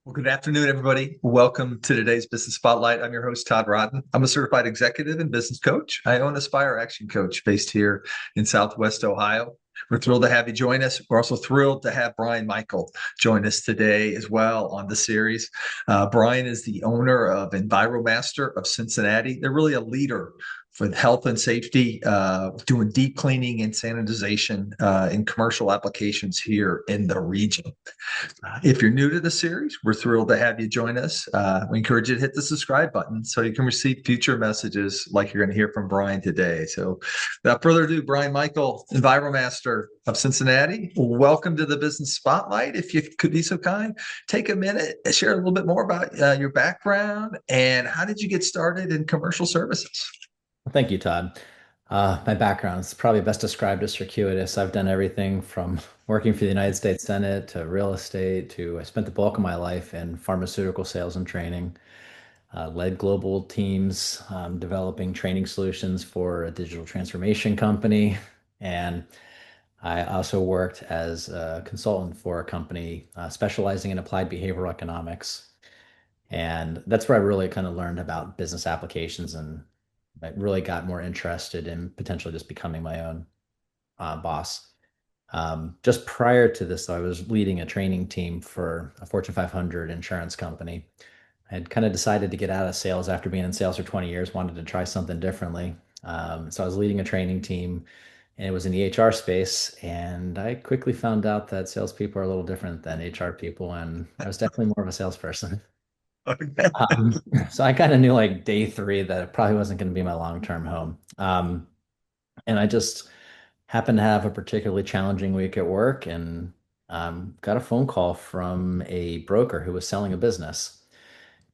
Well, good afternoon, everybody. Welcome to today's Business Spotlight. I'm your host, Todd Rodden. I'm a certified executive and business coach. I own Aspire Action Coach based here in Southwest Ohio. We're thrilled to have you join us. We're also thrilled to have Bryan Michel join us today as well on the series. Bryan is the owner of Enviro-Master of Cincinnati. They're really a leader for health and safety, doing deep cleaning and sanitization in commercial applications here in the region. If you're new to the series, we're thrilled to have you join us. We encourage you to hit the subscribe button so you can receive future messages like you're going to hear from Bryan today. So without further ado, Bryan Michel, Enviro-Master of Cincinnati, welcome to the Business Spotlight. If you could be so kind, take a minute and share a little bit more about your background and how did you get started in commercial services? Well, thank you, Todd. My background is probably best described as circuitous. I've done everything from working for the United States Senate to real estate to I spent the bulk of my life in pharmaceutical sales and training, led global teams, developing training solutions for a digital transformation company. And I also worked as a consultant for a company specializing in applied behavioral economics. And that's where I really kind of learned about business applications and I really got more interested in potentially just becoming my own boss. Just prior to this, though, I was leading a training team for a Fortune 500 insurance company. I had kind of decided to get out of sales after being in sales for 20 years, wanted to try something differently. So I was leading a training team, and it was in the HR space. And I quickly found out that salespeople are a little different than HR people, and I was definitely more of a salesperson. Um, so I kind of knew like day three that it probably wasn't going to be my long-term home. And I just happened to have a particularly challenging week at work and got a phone call from a broker who was selling a business.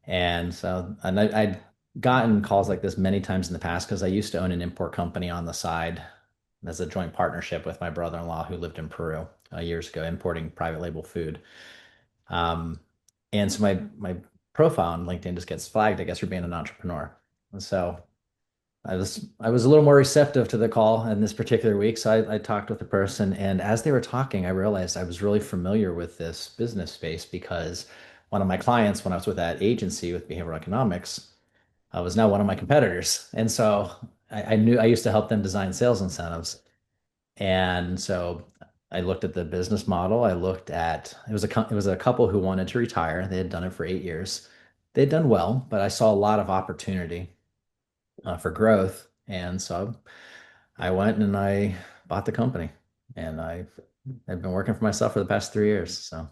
I'd gotten calls like this many times in the past because I used to own an import company on the side as a joint partnership with my brother-in-law who lived in Peru years ago, importing private label food. Um, and so my profile on LinkedIn just gets flagged, I guess, for being an entrepreneur. And so I was a little more receptive to the call in this particular week. So I talked with the person, and as they were talking, I realized I was really familiar with this business space because one of my clients, when I was with that agency with behavioral economics, was now one of my competitors. And so I knew I used to help them design sales incentives. And so I looked at the business model. I looked at it was a couple who wanted to retire. They had done it for 8 years. They'd done well, but I saw a lot of opportunity for growth. And so I went and I bought the company, and I've been working for myself for the past 3 years. So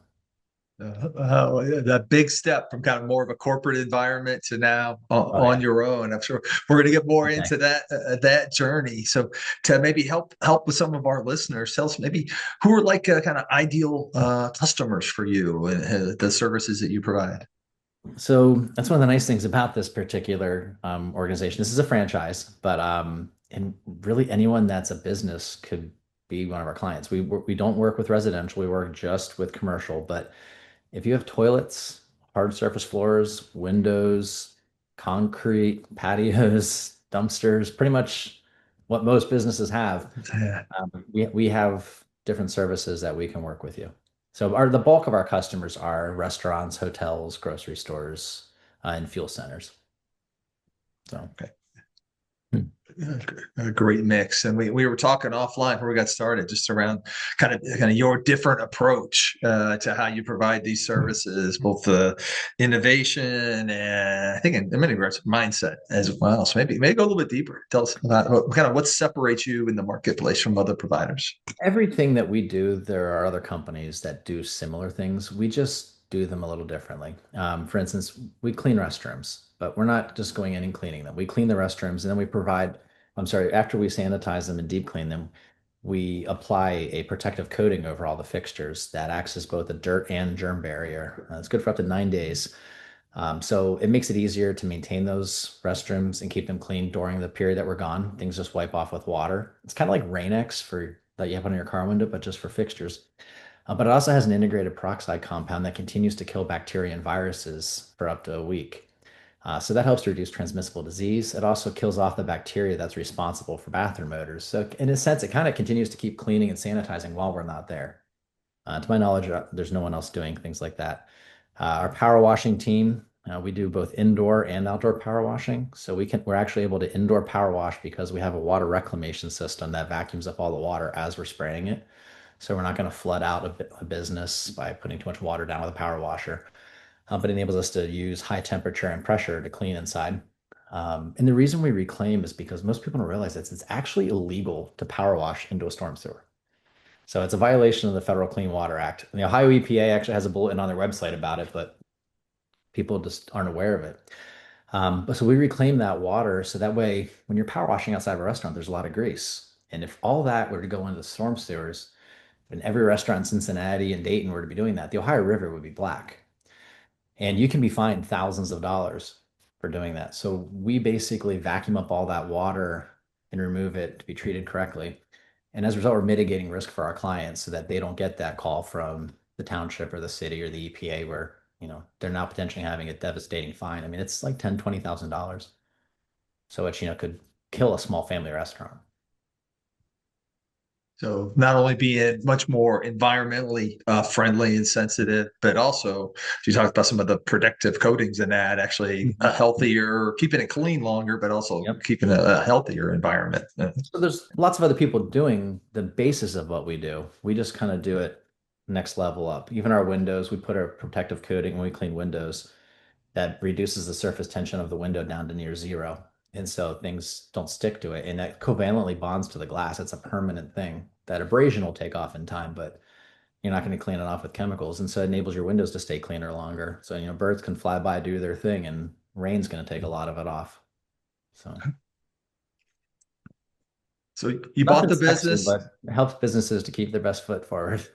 That big step from kind of more of a corporate environment to now oh on yeah, your own. I'm sure we're going to get more okay. into that journey. So to maybe help with some of our listeners, tell us maybe who are like kind of ideal customers for you and the services that you provide. So that's one of the nice things about this particular organization. This is a franchise, but and really anyone that's a business could be one of our clients. We don't work with residential. We work just with commercial. But if you have toilets, hard surface floors, windows, concrete, patios, dumpsters, pretty much what most businesses have, Yeah. we have different services that we can work with you. So the bulk of our customers are restaurants, hotels, grocery stores, and fuel centers. So Okay. hmm. A great mix. And we were talking offline before we got started, just around kind of your different approach to how you provide these services, both the innovation and I think in many regards mindset as well. So maybe go a little bit deeper. Tell us about kind of what separates you in the marketplace from other providers. Everything that we do, there are other companies that do similar things. We just do them a little differently. For instance, we clean restrooms, but we're not just going in and cleaning them. We clean the restrooms and then we provide, I'm sorry, after we sanitize them and deep clean them, we apply a protective coating over all the fixtures that acts as both a dirt and germ barrier. It's good for up to 9 days. So it makes it easier to maintain those restrooms and keep them clean during the period that we're gone. Things just wipe off with water. It's kind of like Rain-X for that you have on your car window, but just for fixtures. But it also has an integrated peroxide compound that continues to kill bacteria and viruses for up to a week. So that helps to reduce transmissible disease. It also kills off the bacteria that's responsible for bathroom odors. So in a sense, it kind of continues to keep cleaning and sanitizing while we're not there. To my knowledge, there's no one else doing things like that. Our power washing team, we do both indoor and outdoor power washing. So we're actually able to indoor power wash because we have a water reclamation system that vacuums up all the water as we're spraying it. So we're not going to flood out a business by putting too much water down with a power washer, but it enables us to use high temperature and pressure to clean inside. And the reason we reclaim is because most people don't realize that it's actually illegal to power wash into a storm sewer. So it's a violation of the Federal Clean Water Act. And the Ohio EPA actually has a bulletin on their website about it, but people just aren't aware of it. But so we reclaim that water so that way when you're power washing outside of a restaurant, there's a lot of grease. And if all that were to go into the storm sewers, and every restaurant in Cincinnati and Dayton were to be doing that, the Ohio River would be black. And you can be fined thousands of dollars for doing that. So we basically vacuum up all that water and remove it to be treated correctly. And as a result, we're mitigating risk for our clients so that they don't get that call from the township or the city or the EPA where, they're now potentially having a devastating fine. I mean, it's like $10,000, $20,000. So it, could kill a small family restaurant. So not only being much more environmentally friendly and sensitive, but also you talked about some of the protective coatings in that, actually a Mhm. healthier, keeping it clean longer, but also Yep. keeping a healthier environment. So there's lots of other people doing the basis of what we do. We just kind of do it next level up. Even our windows, we put a protective coating when we clean windows that reduces the surface tension of the window down to near zero. And so things don't stick to it. And that covalently bonds to the glass. It's a permanent thing. That abrasion will take off in time, but you're not going to clean it off with chemicals. And so it enables your windows to stay cleaner longer. So, birds can fly by, do their thing, and rain's going to take a lot of it off. So So you bought nothing the sexy, business. but it helps businesses to keep their best foot forward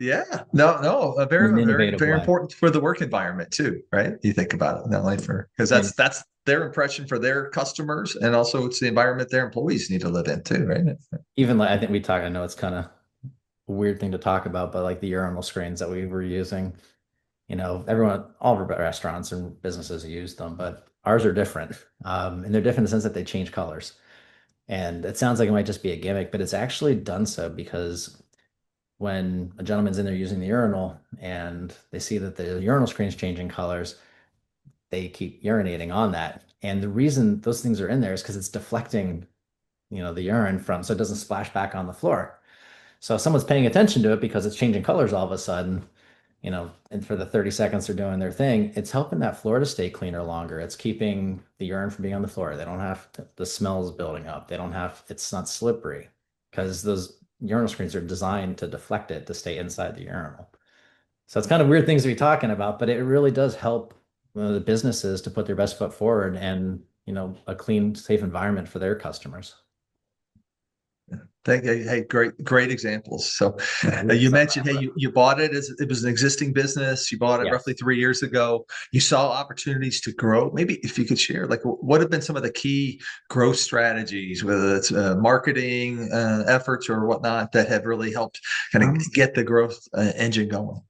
Yeah, no, a in an very, very, innovative very way. important for the work environment too, right? You think about it, not only for because And that's their impression for their customers, and also it's the environment their employees need to live in too, right? even like I think I know it's kind of a weird thing to talk about, but like the urinal screens that we were using, all of our restaurants and businesses use them, but ours are different. And they're different in the sense that they change colors. And it sounds like it might just be a gimmick, but it's actually done so because when a gentleman's in there using the urinal and they see that the urinal screen is changing colors, they keep urinating on that. And the reason those things are in there is because it's deflecting, the urine from so it doesn't splash back on the floor. So if someone's paying attention to it because it's changing colors all of a sudden, and for the 30 seconds they're doing their thing, it's helping that floor to stay cleaner longer. It's keeping the urine from being on the floor. They don't have the smells building up. They don't have, it's not slippery because those urinal screens are designed to deflect it to stay inside the urinal. So it's kind of weird things to be talking about, but it really does help the businesses to put their best foot forward and, a clean, safe environment for their customers. Thank you. Hey, great examples. So Really you set mentioned, that hey, up. you bought it as it was an existing business. You bought it roughly Yes. 3 years ago. You saw opportunities to grow. Maybe if you could share, like, what have been some of the key growth strategies, whether it's marketing efforts or whatnot, that have really helped kind of Um, get the growth engine going?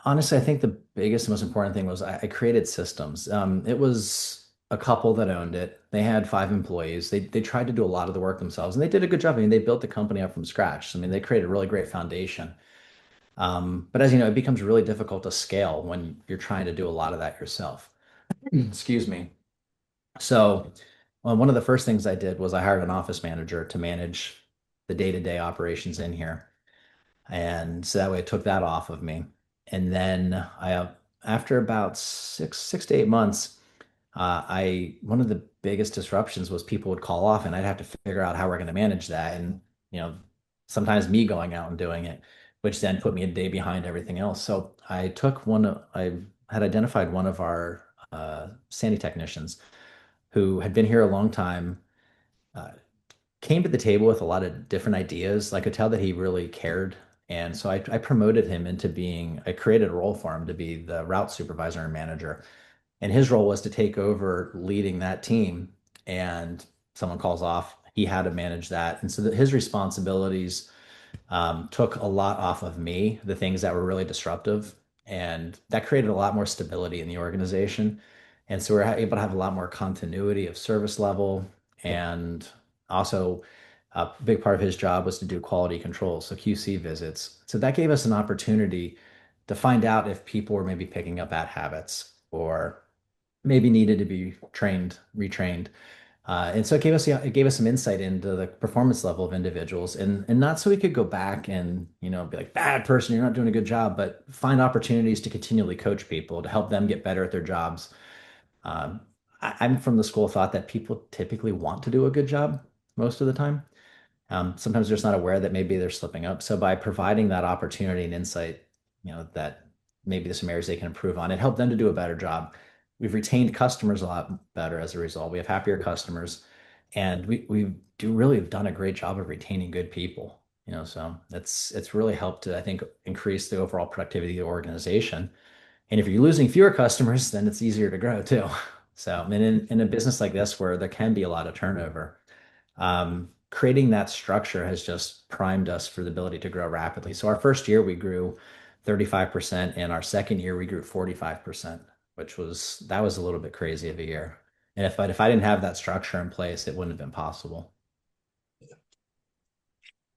Honestly, I think the biggest, most important thing was I created systems. It was a couple that owned it. They had 5 employees. They tried to do a lot of the work themselves, and they did a good job. I mean, they built the company up from scratch. I mean, they created a really great foundation. But as you know, it becomes really difficult to scale when you're trying to do a lot of that yourself. Excuse me. So, one of the first things I did was I hired an office manager to manage the day-to-day operations in here. And so that way it took that off of me. And then after about 6 to 8 months, one of the biggest disruptions was people would call off and I'd have to figure out how we're going to manage that. And, you know, sometimes me going out and doing it, which then put me a day behind everything else. So I had identified one of our Sandy technicians who had been here a long time, uh, came to the table with a lot of different ideas. I could tell that he really cared. And so I promoted him into I created a role for him to be the route supervisor and manager. And his role was to take over leading that team. And someone calls off, he had to manage that. And so his responsibilities took a lot off of me, the things that were really disruptive. And that created a lot more stability in the organization. And so we're able to have a lot more continuity of service level. And also, a big part of his job was to do quality control, so QC visits. So that gave us an opportunity to find out if people were maybe picking up bad habits or maybe needed to be trained, retrained. And so it gave us some insight into the performance level of individuals, and not so we could go back and be like, bad person, you're not doing a good job, but find opportunities to continually coach people to help them get better at their jobs. Um, I'm from the school of thought that people typically want to do a good job most of the time. Sometimes they're just not aware that maybe they're slipping up. So by providing that opportunity and insight, that maybe there's some areas they can improve on, it helped them to do a better job. We've retained customers a lot better as a result. We have happier customers, and we do really have done a great job of retaining good people. So it's really helped to, I think, increase the overall productivity of the organization. And if you're losing fewer customers, then it's easier to grow too. So, and in a business like this where there can be a lot of turnover, creating that structure has just primed us for the ability to grow rapidly. So our first year we grew 35%, and our second year we grew 45%, which was a little bit crazy of a year. And if I didn't have that structure in place, it wouldn't have been possible.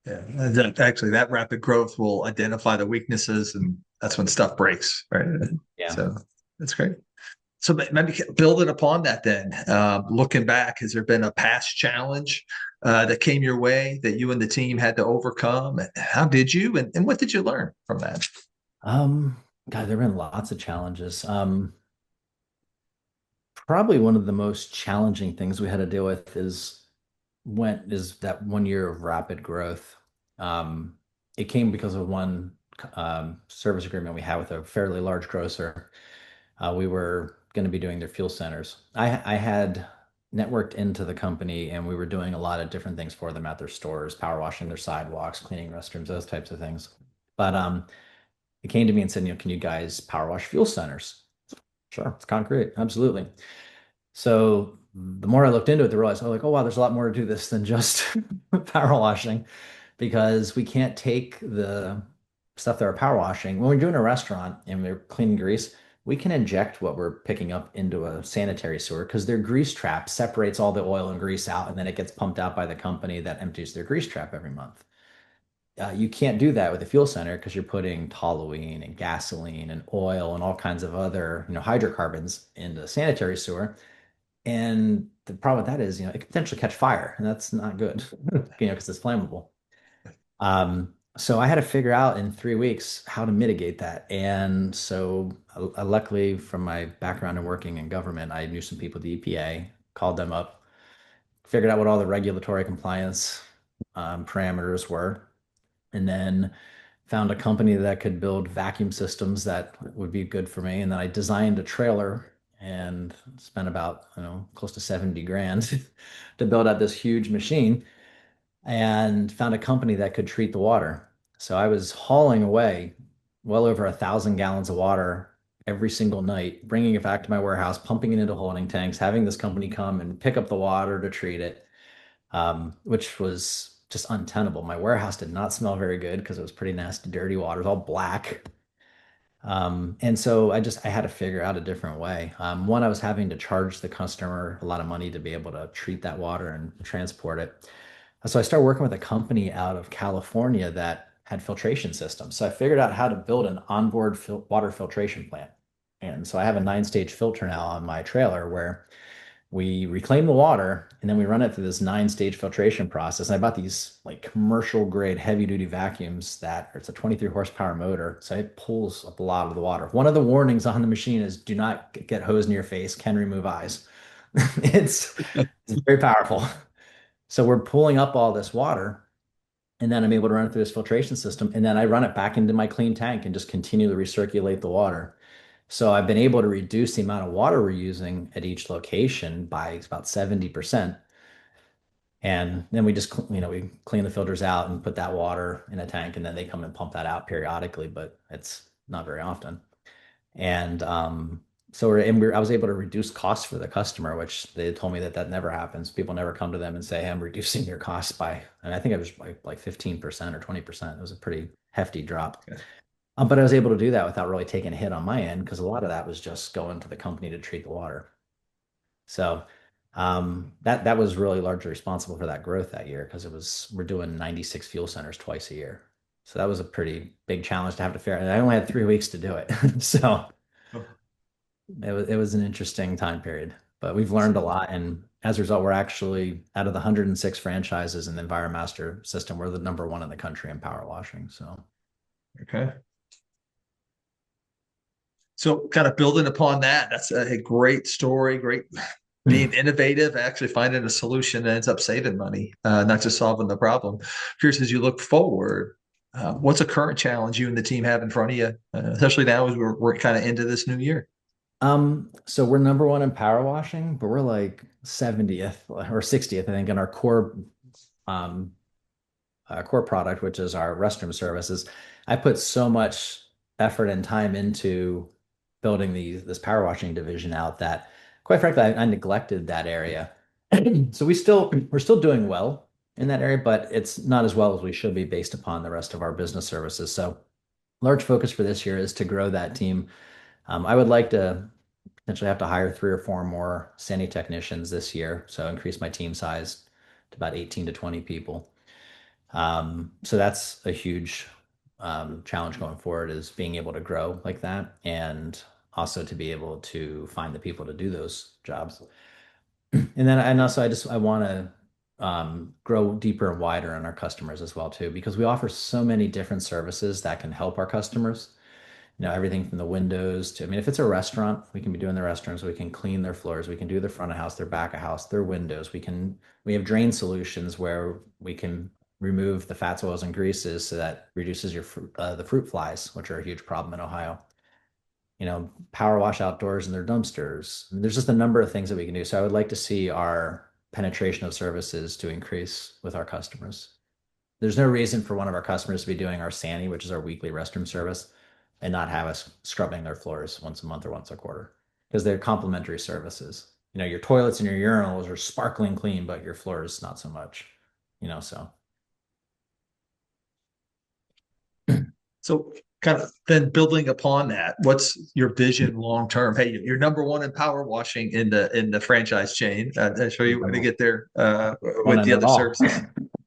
Yeah, and actually, that rapid growth will identify the weaknesses, and that's when stuff breaks, right? Yeah. So that's great. So maybe building upon that, then, looking back, has there been a past challenge that came your way that you and the team had to overcome? How did you, and what did you learn from that? Um, God, there have been lots of challenges. Probably one of the most challenging things we had to deal with is that 1 year of rapid growth. Um, it came because of one service agreement we had with a fairly large grocer. We were going to be doing their fuel centers. I had networked into the company, and we were doing a lot of different things for them at their stores, power washing their sidewalks, cleaning restrooms, those types of things. But it came to me and said, can you guys power wash fuel centers? Sure, it's concrete, absolutely. So the more I looked into it, the realized, oh wow, there's a lot more to this than just power washing, because we can't take the stuff that we're power washing. When we're doing a restaurant and we're cleaning grease, we can inject what we're picking up into a sanitary sewer because their grease trap separates all the oil and grease out, and then it gets pumped out by the company that empties their grease trap every month. You can't do that with a fuel center because you're putting toluene and gasoline and oil and all kinds of other, hydrocarbons into the sanitary sewer. And the problem with that is, it could potentially catch fire, and that's not good, because it's flammable. So I had to figure out in 3 weeks how to mitigate that. And so, luckily, from my background in working in government, I knew some people at the EPA, called them up, figured out what all the regulatory compliance parameters were, and then found a company that could build vacuum systems that would be good for me. And then I designed a trailer and spent about, close to 70 grand to build out this huge machine, and found a company that could treat the water. So I was hauling away well over 1,000 gallons of water every single night, bringing it back to my warehouse, pumping it into holding tanks, having this company come and pick up the water to treat it, which was just untenable. My warehouse did not smell very good because it was pretty nasty, dirty water. It was all black. And so I had to figure out a different way. One, I was having to charge the customer a lot of money to be able to treat that water and transport it. So I started working with a company out of California that had filtration systems. So I figured out how to build an onboard water filtration plant. And so I have a 9-stage filter now on my trailer where we reclaim the water and then we run it through this 9-stage filtration process. And I bought these like commercial grade heavy duty vacuums that it's a 23 horsepower motor. So it pulls up a lot of the water. One of the warnings on the machine is do not get hose in your face, can remove eyes. It's, it's very powerful. So we're pulling up all this water, and then I'm able to run it through this filtration system. And then I run it back into my clean tank and just continue to recirculate the water. So I've been able to reduce the amount of water we're using at each location by about 70%. And then we just, we clean the filters out and put that water in a tank, and then they come and pump that out periodically, but it's not very often. And I was able to reduce costs for the customer, which they told me that that never happens. People never come to them and say, hey, I'm reducing your costs by, and I think it was like 15% or 20%. It was a pretty hefty drop. Okay. But I was able to do that without really taking a hit on my end because a lot of that was just going to the company to treat the water. So that was really largely responsible for that growth that year because we're doing 96 fuel centers twice a year. So that was a pretty big challenge to have to figure out. And I only had 3 weeks to do it. So it was an interesting time period, but we've learned a lot. And as a result, we're actually out of the 106 franchises in the Enviro-Master system, we're the number one in the country in power washing. So Okay. So kind of building upon that, that's a great story, great being innovative, actually finding a solution that ends up saving money, not just solving the problem. Curious, as you look forward, what's a current challenge you and the team have in front of you, especially now as we're kind of into this new year? so we're number one in power washing, but we're like 70th or 60th, I think, in um, our core product, which is our restroom services. I put so much effort and time into building this power washing division out that, quite frankly, I neglected that area. So we're still doing well in that area, but it's not as well as we should be based upon the rest of our business services. So large focus for this year is to grow that team. I would like to potentially have to hire 3 or 4 more sani technicians this year, so increase my team size to about 18 to 20 people. So that's a huge challenge going forward is being able to grow like that and also to be able to find the people to do those jobs. And also I want to grow deeper and wider on our customers as well too, because we offer so many different services that can help our customers. Everything from the windows to, I mean, if it's a restaurant, we can be doing the restaurants, we can clean their floors, we can do their front of house, their back of house, their windows. We have drain solutions where we can remove the fats, oils, and greases so that reduces the fruit flies, which are a huge problem in Ohio. Power wash outdoors in their dumpsters. There's just a number of things that we can do. So I would like to see our penetration of services to increase with our customers. There's no reason for one of our customers to be doing our Sani, which is our weekly restroom service, and not have us scrubbing their floors once a month or once a quarter because they're complementary services. Your toilets and your urinals are sparkling clean, but your floors not so much. So So kind of then building upon that, what's your vision long term? Hey, you're number one in power washing in the franchise chain. I'll show you when to get there one with in the it other all. services.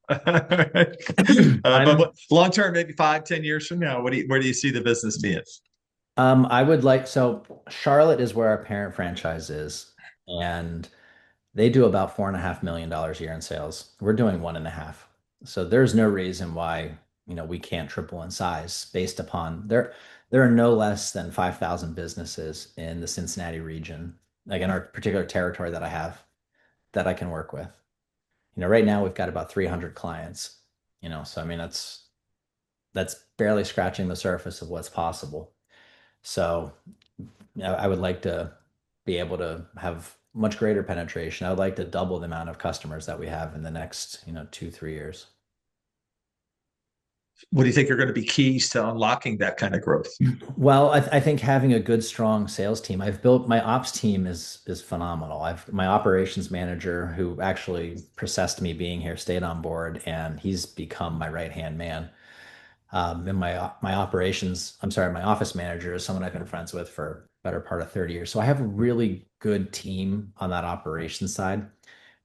But I'm long term, maybe 5, 10 years from now, where do you see the business being? I would like so Charlotte is where our parent franchise is, and they do about $4.5 million a year in sales. We're doing 1.5. So there's no reason why, we can't triple in size based upon there are no less than 5,000 businesses in the Cincinnati region, like in our particular territory that I have that I can work with. Right now we've got about 300 clients, so I mean that's barely scratching the surface of what's possible. So I would like to be able to have much greater penetration. I would like to double the amount of customers that we have in the next, 2, 3 years. What do you think are going to be keys to unlocking that kind of growth? Well, I think having a good, strong sales team. I've built my ops team is phenomenal. I've my operations manager, who actually processed me being here, stayed on board, and he's become my right hand man. And my office manager is someone I've been friends with for better part of 30 years. So I have a really good team on that operations side.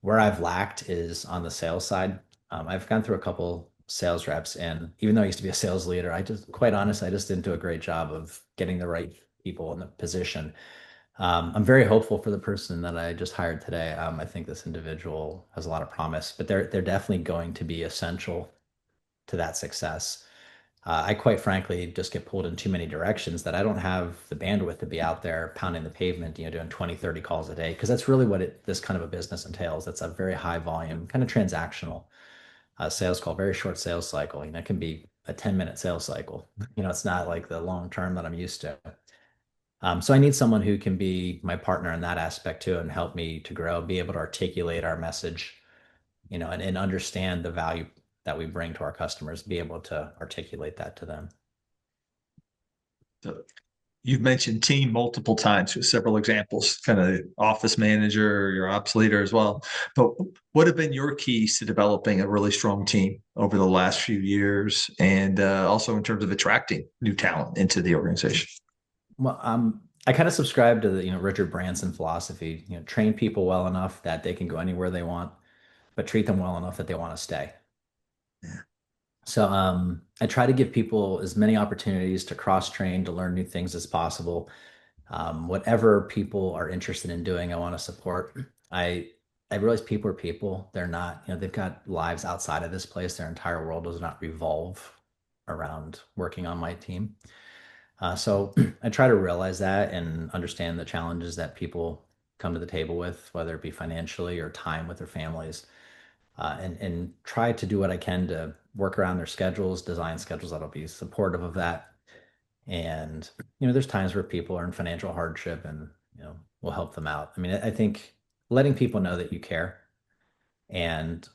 Where I've lacked is on the sales side. I've gone through a couple sales reps, and even though I used to be a sales leader, quite honestly, I just didn't do a great job of getting the right people in the position. I'm very hopeful for the person that I just hired today. I think this individual has a lot of promise, but they're definitely going to be essential to that success. I quite frankly just get pulled in too many directions that I don't have the bandwidth to be out there pounding the pavement, doing 20, 30 calls a day, because that's really what this kind of a business entails. That's a very high volume, kind of transactional sales call, very short sales cycle. It can be a 10-minute sales cycle. It's not like the long term that I'm used to. So I need someone who can be my partner in that aspect too and help me to grow, be able to articulate our message, and understand the value that we bring to our customers, be able to articulate that to them. So you've mentioned team multiple times with several examples, kind of office manager, your ops leader as well. But what have been your keys to developing a really strong team over the last few years, and also in terms of attracting new talent into the organization? Well, I kind of subscribe to the, Richard Branson philosophy, train people well enough that they can go anywhere they want, but treat them well enough that they want to stay. So I try to give people as many opportunities to cross train, to learn new things as possible. Whatever people are interested in doing, I want to support. I I realize people are people. They're not, they've got lives outside of this place. Their entire world does not revolve around working on my team. So I try to realize that and understand the challenges that people come to the table with, whether it be financially or time with their families, and try to do what I can to work around their schedules, design schedules that'll be supportive of that. And there's times where people are in financial hardship, and we'll help them out. I mean, I think letting people know that you care and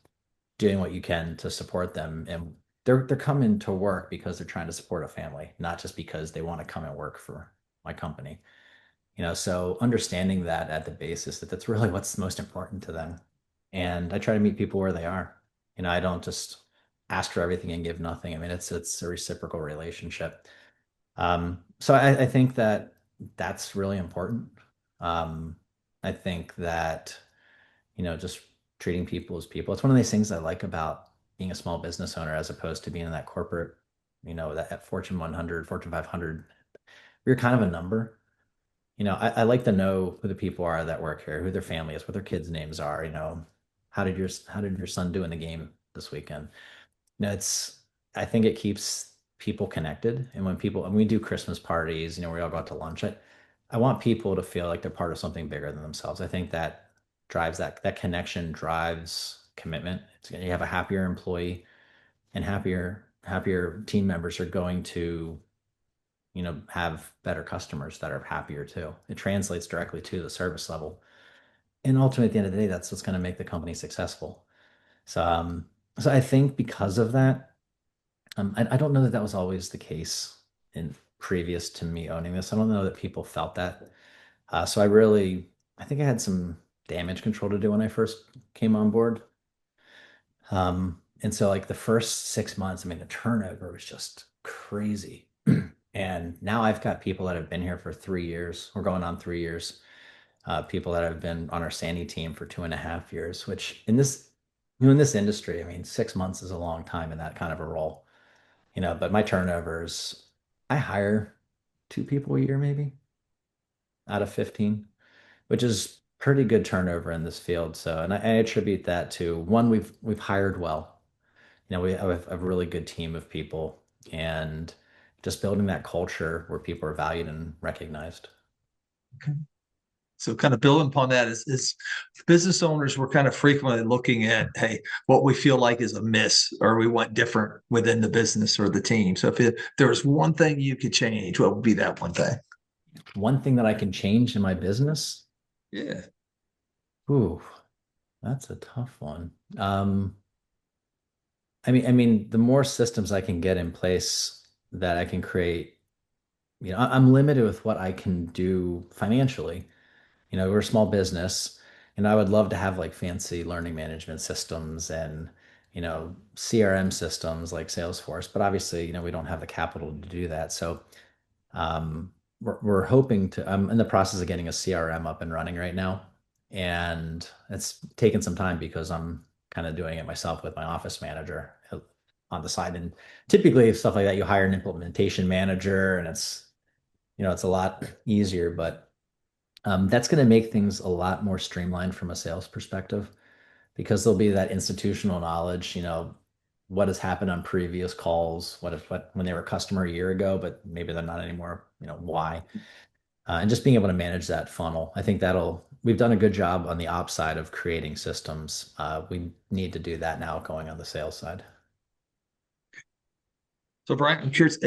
doing what you can to support them, and they're coming to work because they're trying to support a family, not just because they want to come and work for my company. So understanding that at the basis that that's really what's most important to them. And I try to meet people where they are. I don't just ask for everything and give nothing. I mean, it's a reciprocal relationship. So I think that that's really important. Um, I think that, just treating people as people. It's one of these things I like about being a small business owner as opposed to being in that corporate, that at Fortune 100, Fortune 500, you're kind of a number. I like to know who the people are that work here, who their family is, what their kids' names are. How did your son do in the game this weekend? It's I think it keeps people connected. And when we do Christmas parties, we all go out to lunch. I want people to feel like they're part of something bigger than themselves. I think that drives that connection drives commitment. You have a happier employee, and happier team members are going to have better customers that are happier too. It translates directly to the service level. And ultimately, at the end of the day, that's what's going to make the company successful. So, so I think because of that, I don't know that that was always the case in previous to me owning this. I don't know that people felt that. So I think I had some damage control to do when I first came on board. And so like the first 6 months, I mean, the turnover was just crazy. And now I've got people that have been here for 3 years. We're going on 3 years. People that have been on our Sandy team for 2.5 years, which in this industry, I mean, 6 months is a long time in that kind of a role. But my turnovers, I hire 2 people a year, maybe out of 15, which is pretty good turnover in this field. So, and I attribute that to one, we've hired well. We have a really good team of people, and just building that culture where people are valued and recognized. Okay. So kind of building upon that is business owners, we're kind of frequently looking at, hey, what we feel like is a miss or we want different within the business or the team. So if there was one thing you could change, what would be that one thing? One thing that I can change in my business, Yeah. ooh, that's a tough one. I mean, the more systems I can get in place that I can create, I'm limited with what I can do financially. We're a small business, and I would love to have like fancy learning management systems and, CRM systems like Salesforce, but obviously, we don't have the capital to do that. So, we're hoping to, I'm in the process of getting a CRM up and running right now. And it's taken some time because I'm kind of doing it myself with my office manager on the side. And typically stuff like that, you hire an implementation manager, and it's a lot easier, but that's going to make things a lot more streamlined from a sales perspective because there'll be that institutional knowledge, what has happened on previous calls, what when they were a customer a year ago, but maybe they're not anymore, why. And just being able to manage that funnel. I think we've done a good job on the ops side of creating systems. We need to do that now going on the sales side. So Brian, I'm curious,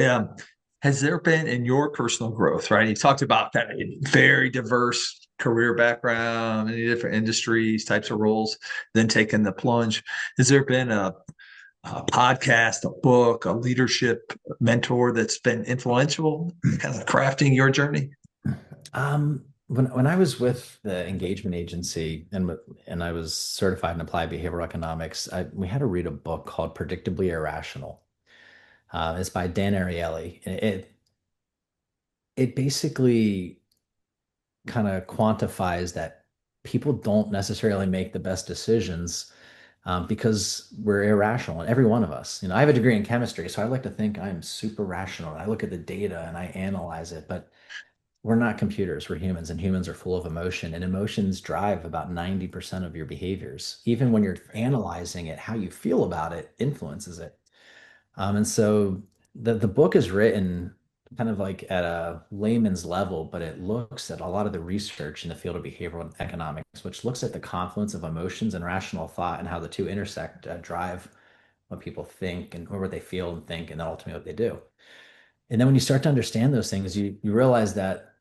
has there been in your personal growth, right? You talked about kind of very diverse career background, many different industries, types of roles, then taking the plunge. Has there been a podcast, a book, a leadership mentor that's been influential in kind of crafting your journey? When I was with the engagement agency and I was certified in applied behavioral economics, we had to read a book called Predictably Irrational. It's by Dan Ariely. It basically kind of quantifies that people don't necessarily make the best decisions because we're irrational, and every one of us. I have a degree in chemistry, so I like to think I'm super rational. And I look at the data and I analyze it, but we're not computers, we're humans, and humans are full of emotion, and emotions drive about 90% of your behaviors. Even when you're analyzing it, how you feel about it influences it. And so the book is written kind of like at a layman's level, but it looks at a lot of the research in the field of behavioral economics, which looks at the confluence of emotions and rational thought and how the two intersect, drive what people think and or what they feel and think, and then ultimately what they do. And then when you start to understand those things, you realize that,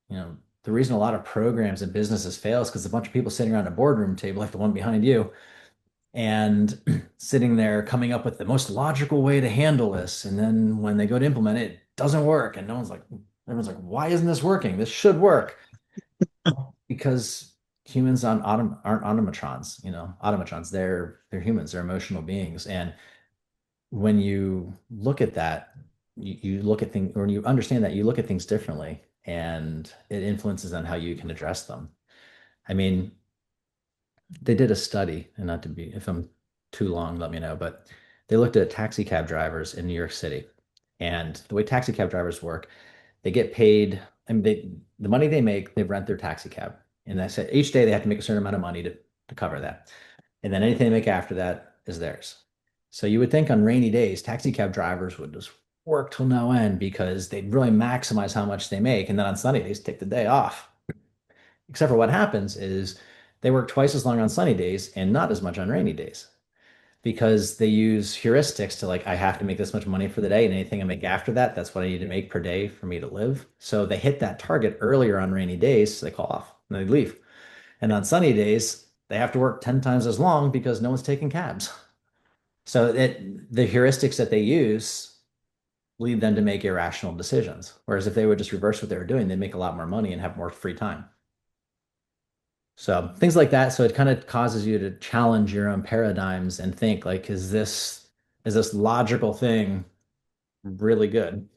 the reason a lot of programs and businesses fail is because a bunch of people sitting around a boardroom table, like the one behind you, and sitting there coming up with the most logical way to handle this. And then when they go to implement it, it doesn't work. And everyone's like, why isn't this working? This should work. Because humans aren't automatrons, automatrons, they're humans, they're emotional beings. And when you look at that, you look at things, or when you understand that, you look at things differently, and it influences on how you can address them. I mean, they did a study, and not to be, if I'm too long, let me know, but they looked at taxi cab drivers in New York City. And the way taxi cab drivers work, they get paid, I mean, the money they make, they rent their taxi cab. And I said each day they have to make a certain amount of money to cover that. And then anything they make after that is theirs. So you would think on rainy days, taxi cab drivers would just work till no end because they'd really maximize how much they make. And then on sunny days, take the day off. Except for what happens is they work twice as long on sunny days and not as much on rainy days because they use heuristics to, like, I have to make this much money for the day, and anything I make after that, that's what I need to make per day for me to live. So they hit that target earlier on rainy days, so they call off and they leave. And on sunny days, they have to work 10 times as long because no one's taking cabs. So the heuristics that they use lead them to make irrational decisions. Whereas if they would just reverse what they were doing, they'd make a lot more money and have more free time. So things like that. So it kind of causes you to challenge your own paradigms and think like, is this logical thing really good?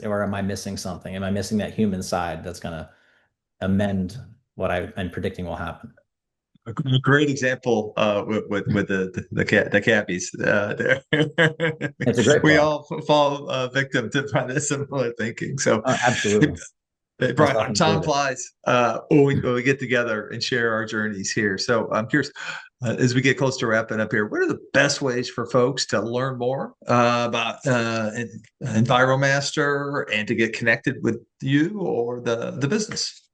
Or am I missing something? Am I missing that human side that's going to amend what I'm predicting will happen? A great example with the cabbies there. It's a great We book. all fall victim to kind of similar thinking. So, Oh, absolutely. Brian, Myself time included. flies when we get together and share our journeys here. So I'm curious, as we get close to wrapping up here, what are the best ways for folks to learn more about Enviro-Master and to get connected with you or the business?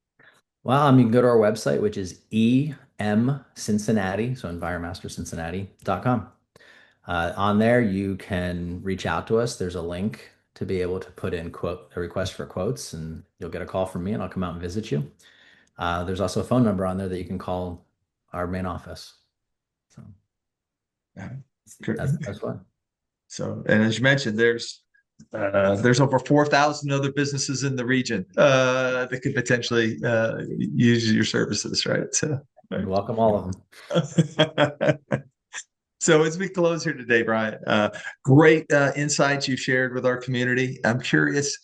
Well, you can go to our website, which is Cincinnati, so enviromastercincinnati.com. On there, you can reach out to us. There's a link to be able to put in a request for quotes, and you'll get a call from me, and I'll come out and visit you. There's also a phone number on there that you can call our main office. So that's the best way. So, and as you mentioned, there's over 4,000 other businesses in the region that could potentially use your services, right? So, We right. welcome all of them. So as we close here today, Brian, great insights you shared with our community. I'm curious,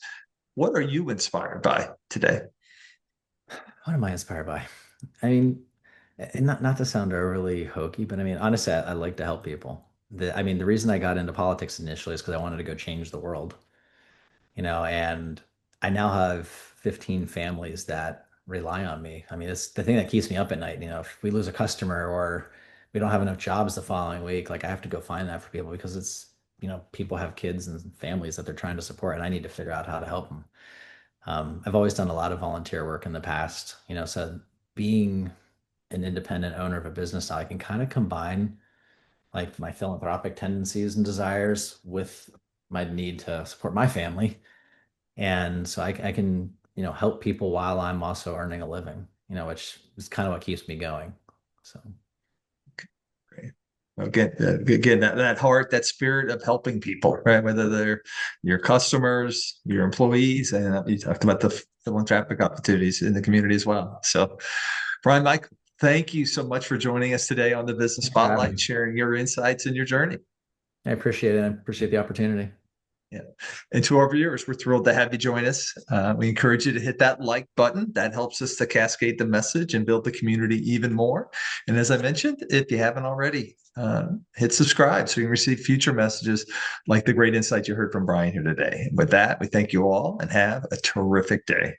what are you inspired by today? What am I inspired by? I mean, and not to sound overly hokey, but I mean, honestly, I like to help people. The reason I got into politics initially is because I wanted to go change the world. And I now have 15 families that rely on me. I mean, it's the thing that keeps me up at night. If we lose a customer or we don't have enough jobs the following week, like I have to go find that for people because people have kids and families that they're trying to support, and I need to figure out how to help them. I've always done a lot of volunteer work in the past, so being an independent owner of a business now, I can kind of combine like my philanthropic tendencies and desires with my need to support my family, and so I can, help people while I'm also earning a living, which is kind of what keeps me going. So, Great. Again, that heart, that spirit of helping people, right? Whether they're your customers, your employees, and you talked about the philanthropic opportunities in the community as well. So, Brian, Mike, thank you so much for joining us today on the Business thanks for having Spotlight, me. sharing your insights and your journey. I appreciate it. I appreciate the opportunity. Yeah. Yeah. And to our viewers, we're thrilled to have you join us. We encourage you to hit that like button. That helps us to cascade the message and build the community even more. And as I mentioned, if you haven't already, hit subscribe so you can receive future messages like the great insight you heard from Bryan here today. And with that, we thank you all and have a terrific day.